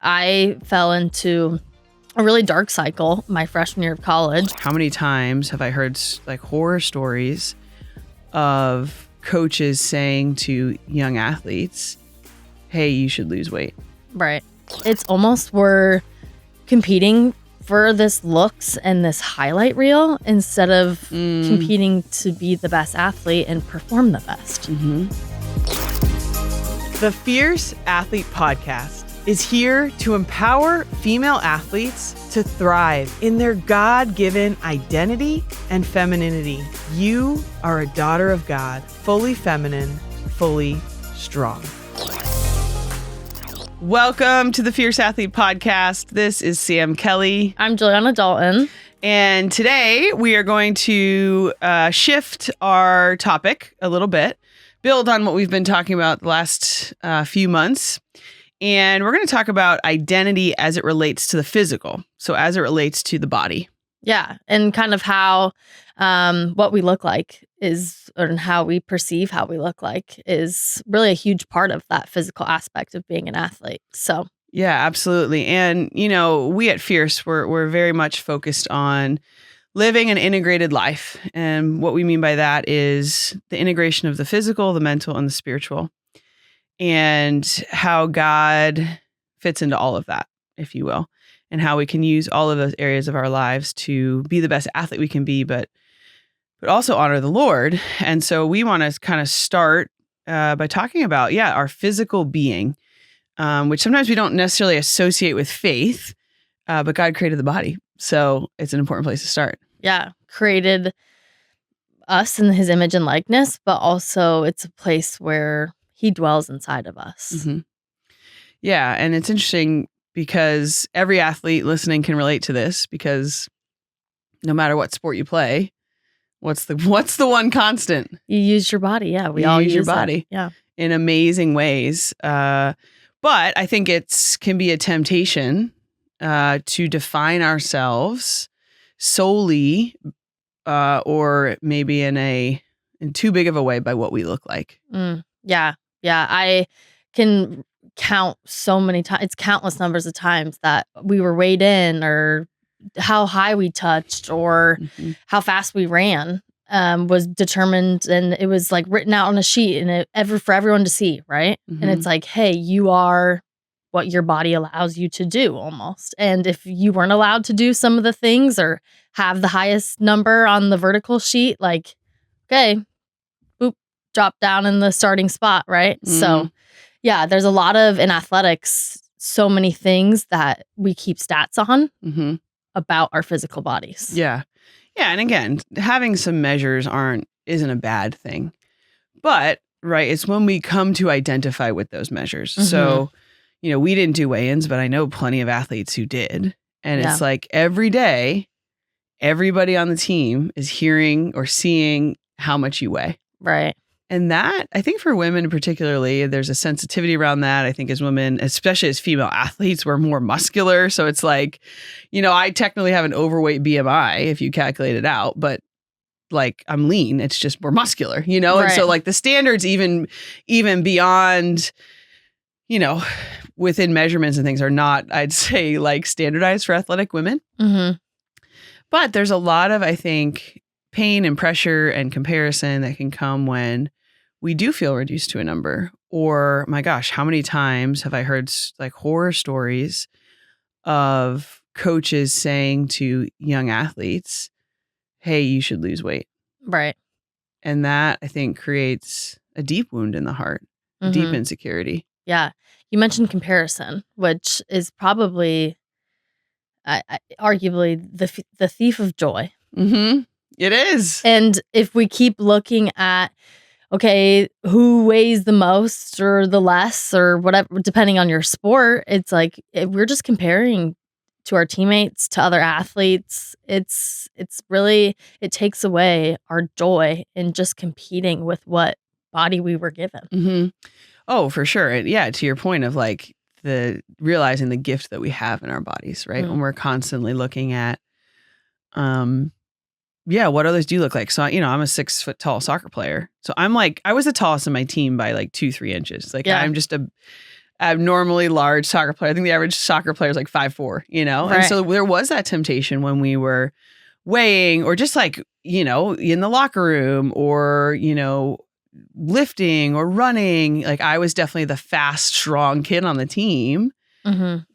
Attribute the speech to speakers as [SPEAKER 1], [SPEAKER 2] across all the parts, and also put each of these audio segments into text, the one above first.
[SPEAKER 1] I fell into a really dark cycle my freshman year of college.
[SPEAKER 2] How many times have I heard like horror stories of coaches saying to young athletes, hey, you should lose weight?
[SPEAKER 1] Right. It's almost we're competing for this looks and this highlight reel instead of competing to be the best athlete and perform the best.
[SPEAKER 2] The Fierce Athlete Podcast is here to empower female athletes to thrive in their God-given identity and femininity. You are a daughter of God, fully feminine, fully strong. Welcome to the Fierce Athlete Podcast. This is Sam Kelly.
[SPEAKER 1] I'm Julianna Dalton.
[SPEAKER 2] And today we are going to shift our topic a little bit, build on what we've been talking about the last few months. And we're going to talk about identity as it relates to the physical. So as it relates to the body.
[SPEAKER 1] Yeah. And kind of how what we look like is, and how we perceive how we look like is really a huge part of that physical aspect of being an athlete. So
[SPEAKER 2] yeah, absolutely. And, you know, we at Fierce, we're very much focused on living an integrated life. And what we mean by that is the integration of the physical, the mental, and the spiritual, and how God fits into all of that, if you will, and how we can use all of those areas of our lives to be the best athlete we can be, but also honor the Lord. And so we want to kind of start by talking about, our physical being, which sometimes we don't necessarily associate with faith, but God created the body. So it's an important place to start.
[SPEAKER 1] Yeah. Created us in his image and likeness, but also it's a place where he dwells inside of us.
[SPEAKER 2] Mm-hmm. Yeah. And it's interesting because every athlete listening can relate to this, because no matter what sport you play, what's the one constant?
[SPEAKER 1] You use your body. Yeah. We all use
[SPEAKER 2] your body.
[SPEAKER 1] Yeah.
[SPEAKER 2] In amazing ways. But I think can be a temptation to define ourselves solely or maybe in too big of a way by what we look like.
[SPEAKER 1] Yeah. Yeah. I can count so many times. It's countless numbers of times that we were weighed in, or how high we touched, or how fast we ran was determined. And it was like written out on a sheet and for everyone to see. Right. And it's like, hey, you are what your body allows you to do almost. And if you weren't allowed to do some of the things or have the highest number on the vertical sheet, like, okay, boop, drop down in the starting spot. Right. So yeah, there's a lot of, in athletics, so many things that we keep stats on about our physical bodies.
[SPEAKER 2] Yeah. Yeah. And again, having some measures isn't a bad thing. But, right, it's when we come to identify with those measures. So, you know, we didn't do weigh-ins, but I know plenty of athletes who did. And it's like every day, everybody on the team is hearing or seeing how much you weigh.
[SPEAKER 1] Right.
[SPEAKER 2] And that, I think for women particularly, there's a sensitivity around that. I think as women, especially as female athletes, we're more muscular. So it's like, you know, I technically have an overweight BMI if you calculate it out, but like I'm lean. It's just more muscular, you know? Right. And so like the standards even beyond, you know, within measurements and things are not, I'd say, like standardized for athletic women. But there's a lot of, I think, pain and pressure and comparison that can come when we do feel reduced to a number. Or, my gosh, how many times have I heard like horror stories of coaches saying to young athletes, hey, you should lose weight.
[SPEAKER 1] Right.
[SPEAKER 2] And that, I think, creates a deep wound in the heart, deep insecurity.
[SPEAKER 1] Yeah. You mentioned comparison, which is probably arguably the thief of joy.
[SPEAKER 2] It is.
[SPEAKER 1] And if we keep looking at, okay, who weighs the most or the less or whatever, depending on your sport, it's like we're just comparing to our teammates, to other athletes. It's really, it takes away our joy in just competing with what body we were given.
[SPEAKER 2] Oh, for sure. And yeah, to your point of like the realizing the gift that we have in our bodies, right? When we're constantly looking at, what others do look like. So, you know, I'm a 6 foot tall soccer player. So I'm like, I was the tallest in my team by like 2-3 inches. Like I'm just abnormally large soccer player. I think the average soccer player is like 5'4", you know?
[SPEAKER 1] Right.
[SPEAKER 2] And so there was that temptation when we were weighing or just like, you know, in the locker room or, you know, lifting or running. Like I was definitely the fast, strong kid on the team,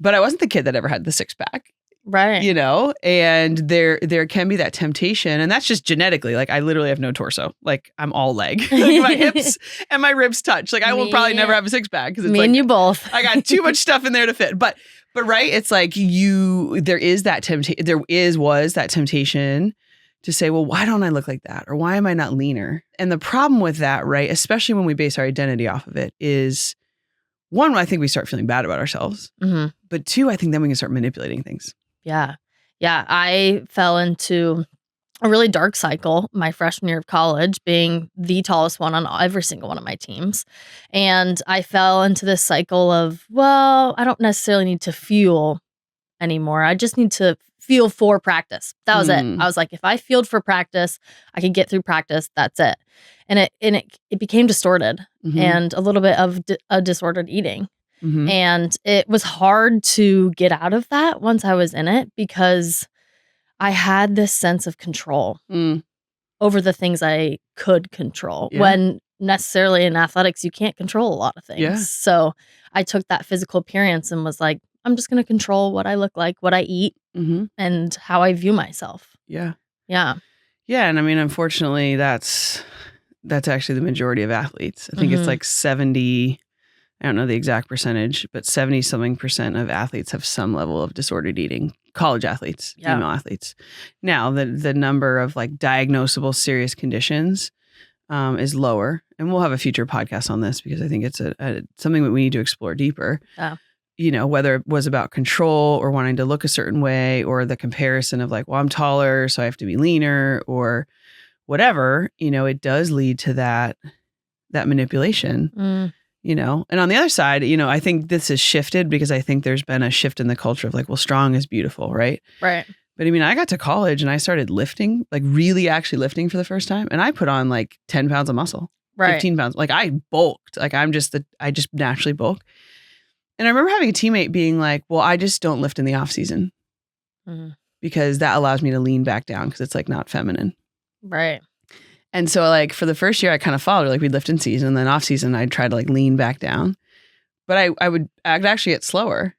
[SPEAKER 2] but I wasn't the kid that ever had the six pack.
[SPEAKER 1] Right.
[SPEAKER 2] You know, and there can be that temptation, and that's just genetically. Like I literally have no torso. Like I'm all leg. Like my hips and my ribs touch. Like I will probably never have a six pack because it's
[SPEAKER 1] me and you both.
[SPEAKER 2] I got too much stuff in there to fit. But right, it's like there is that temptation. Was that temptation to say, well, why don't I look like that, or why am I not leaner? And the problem with that, right, especially when we base our identity off of it, is one, I think we start feeling bad about ourselves. But two, I think then we can start manipulating things.
[SPEAKER 1] Yeah. I fell into a really dark cycle my freshman year of college, being the tallest one on every single one of my teams. And I fell into this cycle of, well, I don't necessarily need to fuel anymore. I just need to feel for practice. That was it. I was like, if I fueled for practice, I could get through practice. That's it. And it became distorted and a little bit of a disordered eating. And it was hard to get out of that once I was in it because I had this sense of control over the things I could control when necessarily in athletics, you can't control a lot of things. Yeah. So I took that physical appearance and was like, I'm just going to control what I look like, what I eat and how I view myself.
[SPEAKER 2] Yeah.
[SPEAKER 1] Yeah.
[SPEAKER 2] Yeah. And I mean, unfortunately, that's actually the majority of athletes. I think it's like 70, I don't know the exact percentage, but 70-something% of athletes have some level of disordered eating. College athletes, female athletes. Now, the number of like diagnosable serious conditions is lower. And we'll have a future podcast on this because I think it's something that we need to explore deeper. You know, whether it was about control or wanting to look a certain way or the comparison of like, well, I'm taller, so I have to be leaner or whatever, you know, it does lead to that manipulation. You know, and on the other side, you know, I think this has shifted because I think there's been a shift in the culture of like, well, strong is beautiful, right?
[SPEAKER 1] Right.
[SPEAKER 2] But I mean, I got to college and I started lifting, like really actually lifting for the first time. And I put on like 10 pounds of muscle, 15 pounds. Like I bulked, like I just naturally bulk. And I remember having a teammate being like, well, I just don't lift in the off season because that allows me to lean back down because it's like not feminine.
[SPEAKER 1] Right.
[SPEAKER 2] And so like for the first year, I kind of followed her. Like we'd lift in season and then off season, I'd try to like lean back down. But I'd actually get slower.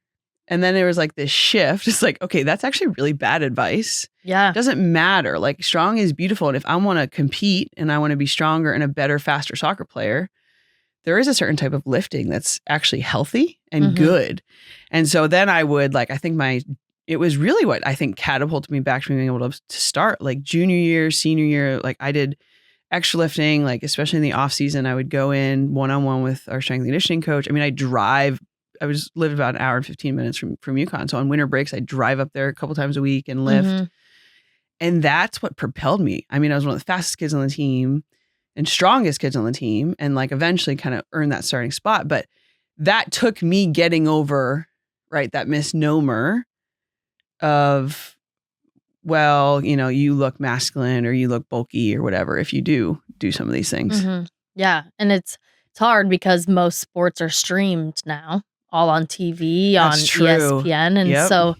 [SPEAKER 2] And then there was like this shift. It's like, okay, that's actually really bad advice.
[SPEAKER 1] Yeah.
[SPEAKER 2] It doesn't matter. Like strong is beautiful. And if I want to compete and I want to be stronger and a better, faster soccer player, there is a certain type of lifting that's actually healthy and good. And so then I would like, I think it was really what I think catapulted me back to being able to start like junior year, senior year. Like I did extra lifting, like especially in the off season, I would go in one-on-one with our strength and conditioning coach. I mean, I lived about an hour and 15 minutes from UConn. So on winter breaks, I drive up there a couple times a week and lift. And that's what propelled me. I mean, I was one of the fastest kids on the team and strongest kids on the team and like eventually kind of earned that starting spot. But that took me getting over, right, that misnomer of, well, you know, you look masculine or you look bulky or whatever if you do some of these things.
[SPEAKER 1] Yeah. And it's hard because most sports are streamed now, all on TV,
[SPEAKER 2] That's true.
[SPEAKER 1] ESPN. And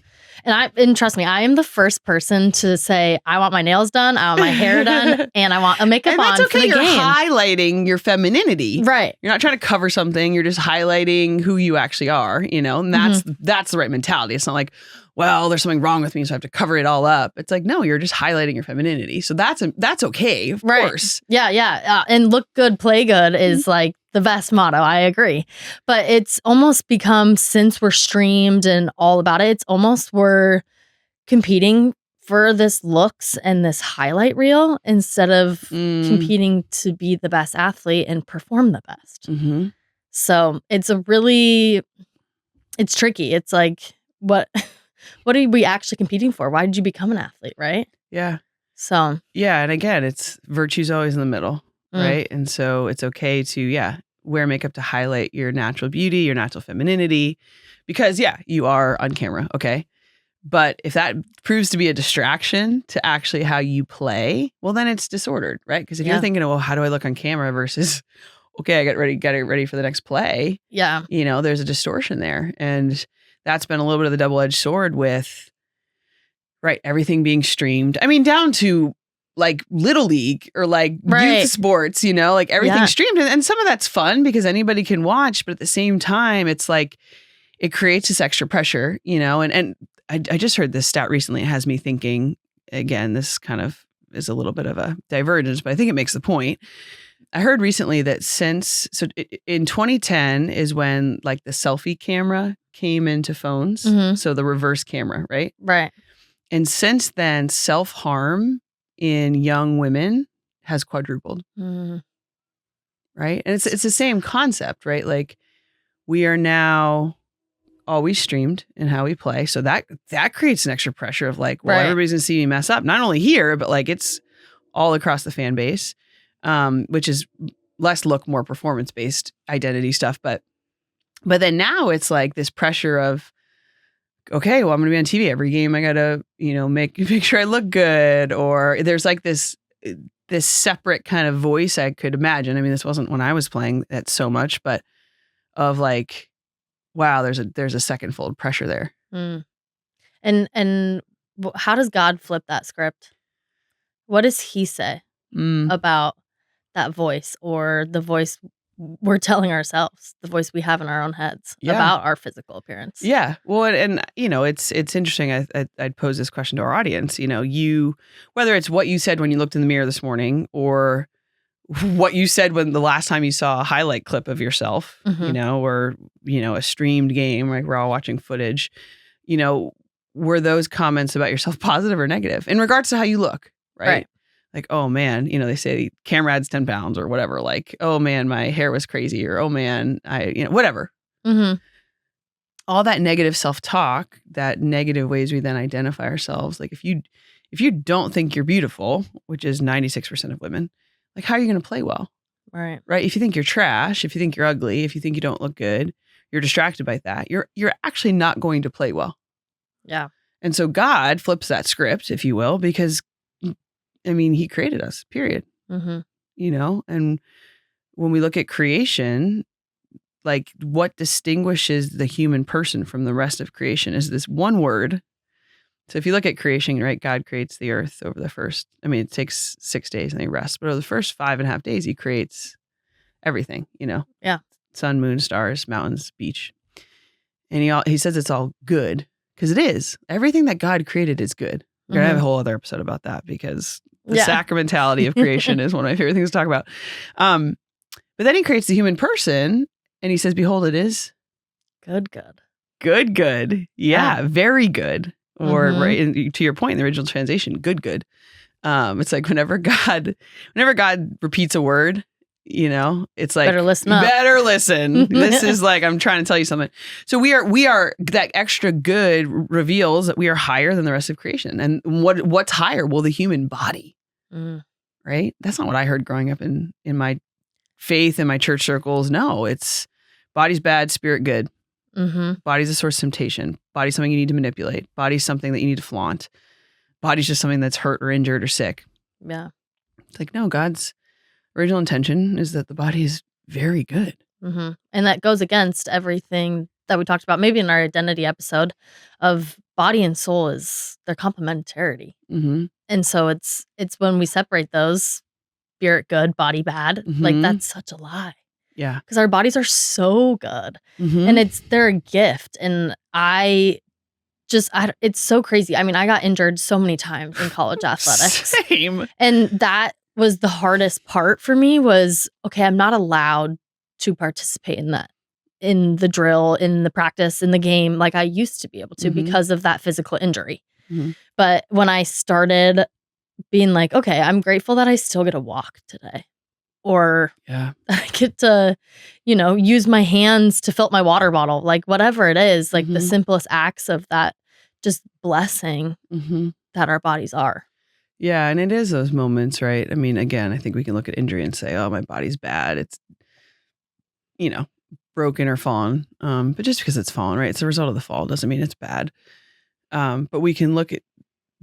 [SPEAKER 1] and trust me, I am the first person to say, I want my nails done, I want my hair done, and I want a makeup on for the
[SPEAKER 2] You're
[SPEAKER 1] game.
[SPEAKER 2] highlighting your femininity.
[SPEAKER 1] Right.
[SPEAKER 2] You're not trying to cover something. You're just highlighting who you actually are, you know, and that's the right mentality. It's not like, well, there's something wrong with me, so I have to cover it all up. It's like, no, you're just highlighting your femininity. So that's okay, of course.
[SPEAKER 1] Yeah. And look good, play good is like the best motto. I agree. But it's almost become, since we're streamed and all about it, it's almost we're competing for this looks and this highlight reel instead of competing to be the best athlete and perform the best. So it's it's tricky. It's like, what are we actually competing for? Why did you become an athlete, right?
[SPEAKER 2] Yeah.
[SPEAKER 1] So.
[SPEAKER 2] Yeah. And again, it's virtue's always in the middle, right? And so it's okay to, wear makeup to highlight your natural beauty, your natural femininity, because you are on camera. Okay. But if that proves to be a distraction to actually how you play, well, then it's disordered, right? Because if you're thinking, well, how do I look on camera versus okay, I got to get ready for the next play.
[SPEAKER 1] Yeah.
[SPEAKER 2] There's a distortion there. And that's been a little bit of the double-edged sword with, right, everything being streamed. I mean, down to like Little League or like youth sports, like everything's streamed. And some of that's fun because anybody can watch. But at the same time, it's like it creates this extra pressure, and I just heard this stat recently. It has me thinking, again, this kind of is a little bit of a divergence, but I think it makes the point. I heard recently that in 2010 is when like the selfie camera came into phones.
[SPEAKER 1] Mm-hmm.
[SPEAKER 2] So the reverse camera, right?
[SPEAKER 1] Right.
[SPEAKER 2] And since then, self-harm in young women has quadrupled.
[SPEAKER 1] Mm.
[SPEAKER 2] Right. And it's the same concept, right? Like we are now always streamed in how we play. So that creates an extra pressure of like, well, everybody's gonna see me mess up. Not only here, but like it's all across the fan base, which is less more performance-based identity stuff. But then now it's like this pressure of, okay, well, I'm going to be on TV every game. I got to, make sure I look good. Or there's like this separate kind of voice I could imagine. I mean, this wasn't when I was playing that so much, but of like, wow, there's a second-fold pressure there.
[SPEAKER 1] Mm. And how does God flip that script? What does he say about that voice, or the voice we're telling ourselves, the voice we have in our own heads about our physical appearance?
[SPEAKER 2] Yeah. Well, and it's interesting. I'd pose this question to our audience. Whether it's what you said when you looked in the mirror this morning, or what you said when the last time you saw a highlight clip of yourself, or a streamed game, like we're all watching footage, were those comments about yourself positive or negative in regards to how you look, right? Like, oh man, they say camera adds 10 pounds or whatever. Like, oh man, my hair was crazy, or oh man, whatever.
[SPEAKER 1] Mm-hmm.
[SPEAKER 2] All that negative self-talk, that negative ways we then identify ourselves. Like if you don't think you're beautiful, which is 96% of women, like how are you going to play well?
[SPEAKER 1] Right.
[SPEAKER 2] If you think you're trash, if you think you're ugly, if you think you don't look good, you're distracted by that. You're actually not going to play well.
[SPEAKER 1] Yeah.
[SPEAKER 2] And so God flips that script, if you will, because he created us, period.
[SPEAKER 1] Mm-hmm.
[SPEAKER 2] And when we look at creation, like what distinguishes the human person from the rest of creation is this one word. So if you look at creation, right, God creates the earth over the first, it takes 6 days and he rests, but over the first 5.5 days, he creates everything,
[SPEAKER 1] Yeah.
[SPEAKER 2] Sun, moon, stars, mountains, beach. And he says it's all good, because it is. Everything that God created is good. We're going to have a whole other episode about that, because the sacramentality of creation is one of my favorite things to talk about. But then he creates the human person and he says, behold, it is
[SPEAKER 1] good.
[SPEAKER 2] Yeah, very good. Or right, to your point, in the original translation, good. It's like whenever God repeats a word, it's like
[SPEAKER 1] better listen up.
[SPEAKER 2] Better listen. This is like, I'm trying to tell you something. So we are that extra good reveals that we are higher than the rest of creation. And what's higher? Well, the human body. Right? That's not what I heard growing up in my faith and my church circles. No, it's body's bad, spirit good. Body's a source of temptation. Body's something you need to manipulate. Body's something that you need to flaunt. Body's just something that's hurt or injured or sick.
[SPEAKER 1] Yeah.
[SPEAKER 2] It's like, no, God's original intention is that the body is very good.
[SPEAKER 1] And that goes against everything that we talked about, maybe in our identity episode, of body and soul is their complementarity. And so it's when we separate those, spirit good, body bad, like that's such a lie.
[SPEAKER 2] Yeah.
[SPEAKER 1] Because our bodies are so good and they're a gift. And it's so crazy. I got injured so many times in college athletics.
[SPEAKER 2] Same.
[SPEAKER 1] And that was the hardest part for me was, okay, I'm not allowed to participate in that, in the drill, in the practice, in the game, like I used to be able to because of that physical injury. But when I started being like, okay, I'm grateful that I still get to walk today. Or I get to, use my hands to fill up my water bottle, like whatever it is, like the simplest acts of that just blessing that our bodies are.
[SPEAKER 2] Yeah. And it is those moments, right? Again, I think we can look at injury and say, oh, my body's bad. It's, broken or fallen. But just because it's fallen, right? It's a result of the fall doesn't mean it's bad. But we can look at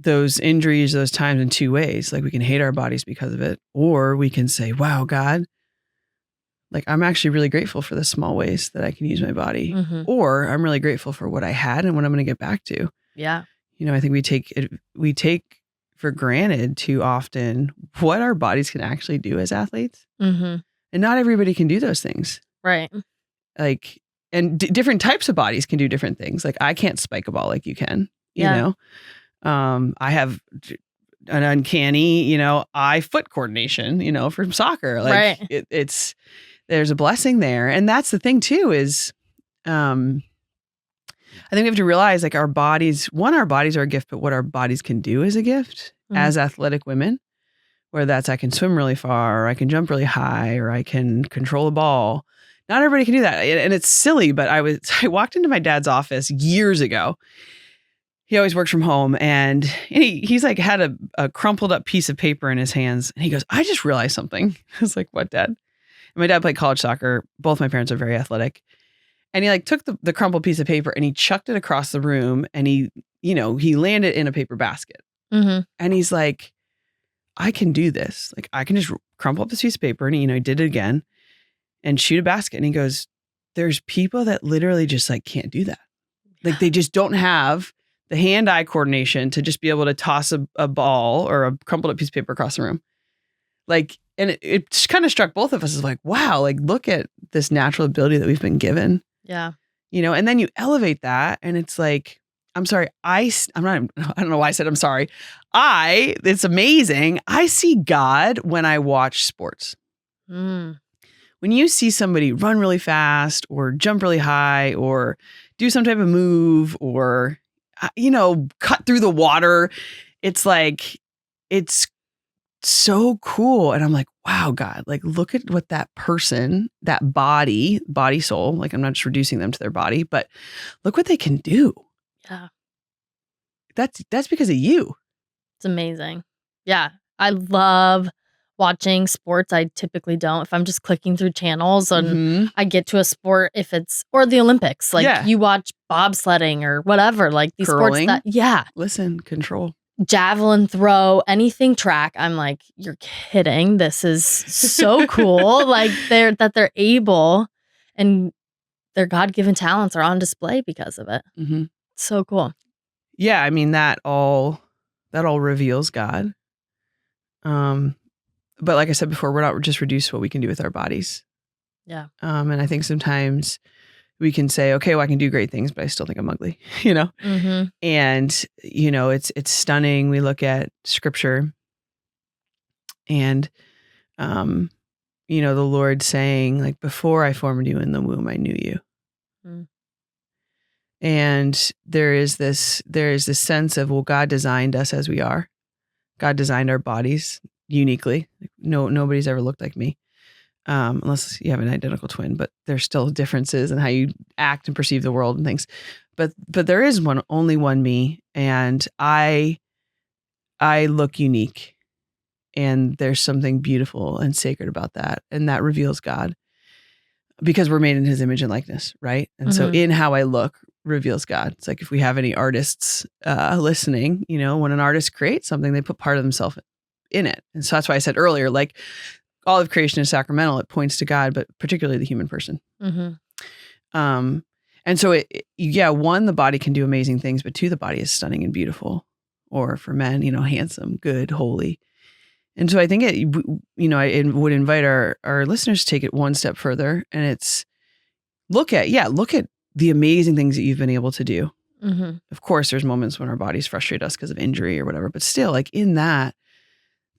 [SPEAKER 2] those injuries, those times in two ways. Like we can hate our bodies because of it, or we can say, wow, God, Like, I'm actually really grateful for the small ways that I can use my body,
[SPEAKER 1] Mm-hmm.
[SPEAKER 2] or I'm really grateful for what I had and what I'm going to get back to.
[SPEAKER 1] Yeah.
[SPEAKER 2] I think we take for granted too often what our bodies can actually do as athletes.
[SPEAKER 1] Mm-hmm.
[SPEAKER 2] And not everybody can do those things.
[SPEAKER 1] Right.
[SPEAKER 2] Like, and different types of bodies can do different things. Like, I can't spike a ball like you can,
[SPEAKER 1] Yeah.
[SPEAKER 2] I have an uncanny, eye foot coordination, from soccer. Like,
[SPEAKER 1] Right.
[SPEAKER 2] there's a blessing there. And that's the thing too, is, I think we have to realize, like, our bodies are a gift, but what our bodies can do is a gift as athletic women, whether that's I can swim really far, or I can jump really high, or I can control a ball. Not everybody can do that. And it's silly, but I walked into my dad's office years ago. He always works from home, and he's like had a crumpled up piece of paper in his hands. And he goes, I just realized something. I was like, what, Dad? And my dad played college soccer. Both my parents are very athletic. And he like took the crumpled piece of paper and he chucked it across the room, and he landed in a paper basket.
[SPEAKER 1] Mm-hmm.
[SPEAKER 2] And he's like, I can do this. Like, I can just crumple up this piece of paper, and he did it again and shoot a basket. And he goes, there's people that literally just like can't do that. Like, they just don't have the hand-eye coordination to just be able to toss a ball or a crumpled up piece of paper across the room. Like, and it just kind of struck both of us as like, wow, like, look at this natural ability that we've been given.
[SPEAKER 1] Yeah.
[SPEAKER 2] And then you elevate that, and it's like, I'm sorry, I don't know why I said I'm sorry. It's amazing. I see God when I watch sports.
[SPEAKER 1] Mm.
[SPEAKER 2] When you see somebody run really fast or jump really high or do some type of move or, cut through the water, it's like, it's so cool. And I'm like, wow, God, like, look at what that person, that body, soul, like, I'm not just reducing them to their body, but look what they can do.
[SPEAKER 1] Yeah.
[SPEAKER 2] That's because of you.
[SPEAKER 1] It's amazing. Yeah. I love watching sports. I typically don't. If I'm just clicking through channels and I get to a sport, or the Olympics, like you watch bobsledding or whatever, like these
[SPEAKER 2] Curling.
[SPEAKER 1] sports
[SPEAKER 2] Listen, control.
[SPEAKER 1] Javelin throw, anything track. I'm like, you're kidding. This is so cool. Like they're able, and their God-given talents are on display because of it.
[SPEAKER 2] Mm-hmm.
[SPEAKER 1] So cool.
[SPEAKER 2] Yeah. I mean, that all reveals God. But like I said before, we're not just reduced to what we can do with our bodies.
[SPEAKER 1] Yeah.
[SPEAKER 2] And I think sometimes we can say, okay, well, I can do great things, but I still think I'm ugly,
[SPEAKER 1] Mm-hmm.
[SPEAKER 2] And, it's stunning. We look at scripture and, the Lord saying, like, before I formed you in the womb, I knew you.
[SPEAKER 1] Mm.
[SPEAKER 2] And there is this sense of, well, God designed us as we are. God designed our bodies uniquely. Nobody's ever looked like me. Unless you have an identical twin, but there's still differences in how you act and perceive the world and things. But there is only one me, and I look unique, and there's something beautiful and sacred about that, and that reveals God, because we're made in His image and likeness, right? And so in how I look reveals God. It's like, if we have any artists listening, when an artist creates something, they put part of themselves in it, and so that's why I said earlier, like, all of creation is sacramental. It points to God, but particularly the human person. Mm-hmm. And so one, the body can do amazing things, but two, the body is stunning and beautiful, or for men, handsome, good, holy. And so I think I would invite our listeners to take it one step further, and it's look at the amazing things that you've been able to do. Mm-hmm. Of course, there's moments when our bodies frustrate us because of injury or whatever, but still, like, in that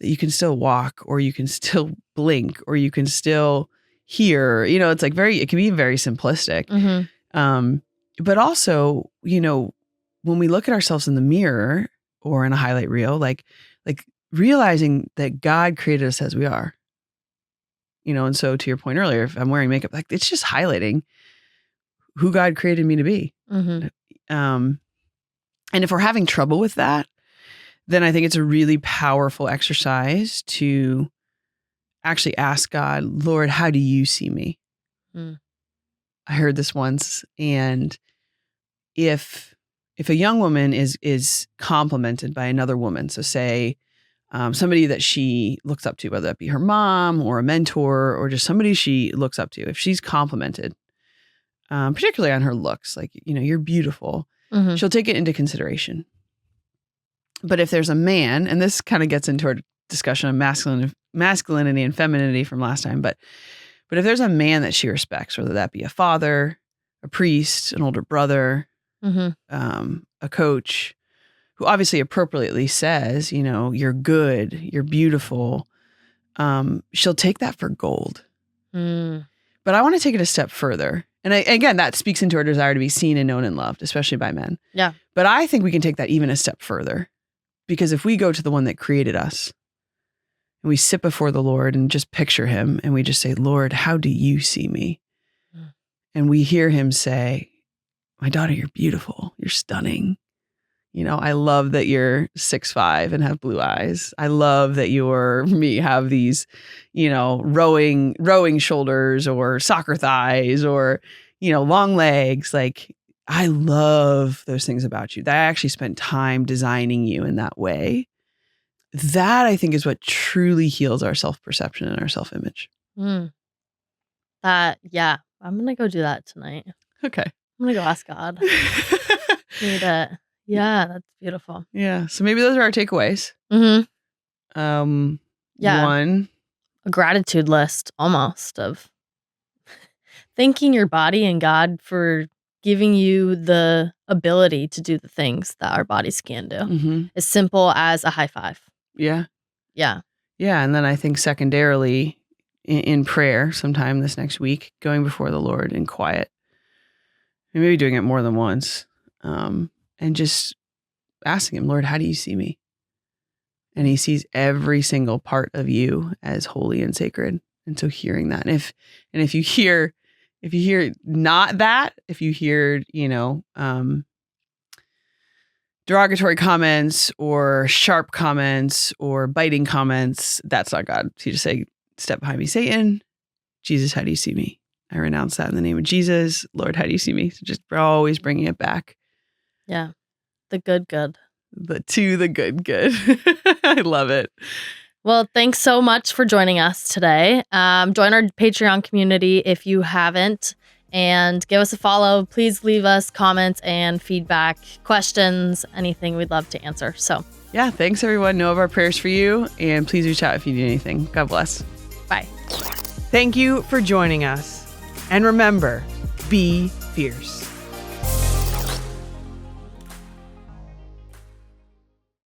[SPEAKER 2] you can still walk, or you can still blink, or you can still hear, it's like it can be very simplistic. Mm-hmm. But also, when we look at ourselves in the mirror or in a highlight reel, like realizing that God created us as we are, and so to your point earlier, if I'm wearing makeup, like, it's just highlighting who God created me to be. Mm-hmm. And if we're having trouble with that, then I think it's a really powerful exercise to actually ask God, Lord, how do you see me? Mm. I heard this once, and if a young woman is complimented by another woman, so say somebody that she looks up to, whether that be her mom or a mentor or just somebody she looks up to, if she's complimented, particularly on her looks, like, you're beautiful, she'll take it into consideration. But if there's a man, and this kind of gets into our discussion of masculinity and femininity from last time, but if there's a man that she respects, whether that be a father, a priest, an older brother, a coach, who obviously appropriately says, you're good, you're beautiful, she'll take that for gold. But I want to take it a step further. And again, that speaks into our desire to be seen and known and loved, especially by men.
[SPEAKER 1] Yeah.
[SPEAKER 2] But I think we can take that even a step further. Because if we go to the one that created us and we sit before the Lord and just picture him and we just say, Lord, how do you see me? And we hear him say, my daughter, you're beautiful. You're stunning. I love that you're 6'5" and have blue eyes. I love that have these, rowing shoulders or soccer thighs or, long legs. Like, I love those things about you. That I actually spent time designing you in that way. That, I think, is what truly heals our self-perception and our self-image.
[SPEAKER 1] I'm going to go do that tonight.
[SPEAKER 2] Okay.
[SPEAKER 1] I'm going to go ask God. Need it. Yeah, that's beautiful.
[SPEAKER 2] Yeah. So maybe those are our takeaways.
[SPEAKER 1] Yeah.
[SPEAKER 2] One.
[SPEAKER 1] A gratitude list almost of thanking your body and God for giving you the ability to do the things that our bodies can do. As simple as a high five.
[SPEAKER 2] Yeah.
[SPEAKER 1] Yeah.
[SPEAKER 2] Yeah. And then I think secondarily in prayer sometime this next week, going before the Lord in quiet, and maybe doing it more than once, and just asking him, Lord, how do you see me? And he sees every single part of you as holy and sacred. And so hearing that, and if you hear not that, if you hear, derogatory comments or sharp comments or biting comments, that's not God. So you just say, step behind me, Satan. Jesus, how do you see me? I renounce that in the name of Jesus. Lord, how do you see me? So just always bringing it back.
[SPEAKER 1] Yeah. The good.
[SPEAKER 2] To the good. I love it.
[SPEAKER 1] Well, thanks so much for joining us today. Join our Patreon community if you haven't, and give us a follow. Please leave us comments and feedback, questions, anything. We'd love to answer. So,
[SPEAKER 2] yeah, thanks everyone. Know of our prayers for you, and please reach out if you need anything. God bless.
[SPEAKER 1] Bye.
[SPEAKER 3] Thank you for joining us. And remember, be fierce.